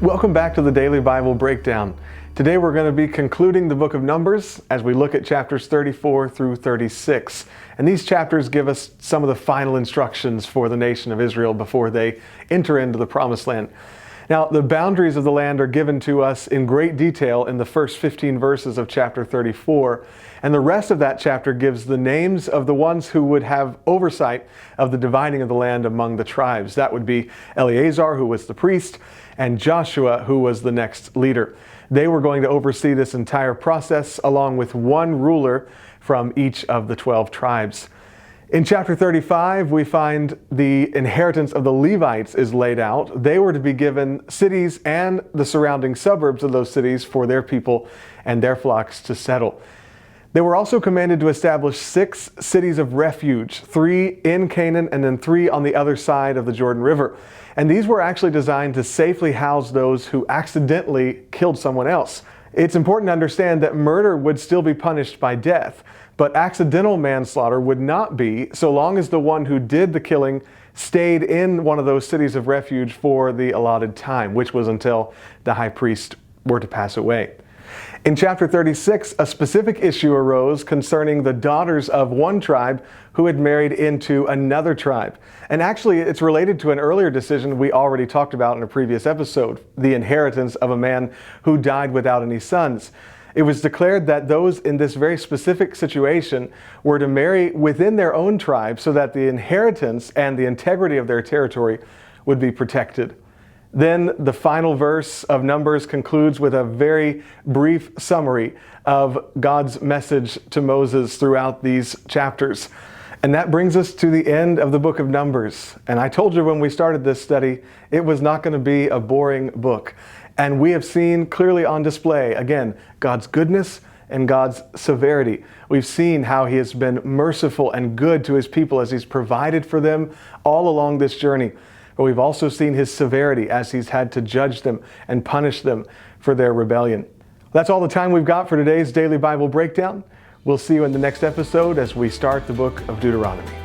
Welcome back to the Daily Bible Breakdown. Today we're going to be concluding the book of Numbers as we look at chapters 34 through 36. And these chapters give us some of the final instructions for the nation of Israel before they enter into the Promised Land. Now, the boundaries of the land are given to us in great detail in the first 15 verses of chapter 34. And the rest of that chapter gives the names of the ones who would have oversight of the dividing of the land among the tribes. That would be Eleazar, who was the priest, and Joshua, who was the next leader. They were going to oversee this entire process along with one ruler from each of the 12 tribes. In chapter 35, we find the inheritance of the Levites is laid out. They were to be given cities and the surrounding suburbs of those cities for their people and their flocks to settle. They were also commanded to establish 6 cities of refuge, 3 in Canaan and then 3 on the other side of the Jordan River. And these were actually designed to safely house those who accidentally killed someone else. It's important to understand that murder would still be punished by death, but accidental manslaughter would not be, so long as the one who did the killing stayed in one of those cities of refuge for the allotted time, which was until the high priest were to pass away. In chapter 36, a specific issue arose concerning the daughters of one tribe who had married into another tribe. And actually, it's related to an earlier decision we already talked about in a previous episode, the inheritance of a man who died without any sons. It was declared that those in this very specific situation were to marry within their own tribe so that the inheritance and the integrity of their territory would be protected. Then the final verse of Numbers concludes with a very brief summary of God's message to Moses throughout these chapters. And that brings us to the end of the book of Numbers. And I told you when we started this study, it was not going to be a boring book. And we have seen clearly on display, again, God's goodness and God's severity. We've seen how He has been merciful and good to His people as He's provided for them all along this journey. But we've also seen His severity as He's had to judge them and punish them for their rebellion. That's all the time we've got for today's Daily Bible Breakdown. We'll see you in the next episode as we start the book of Deuteronomy.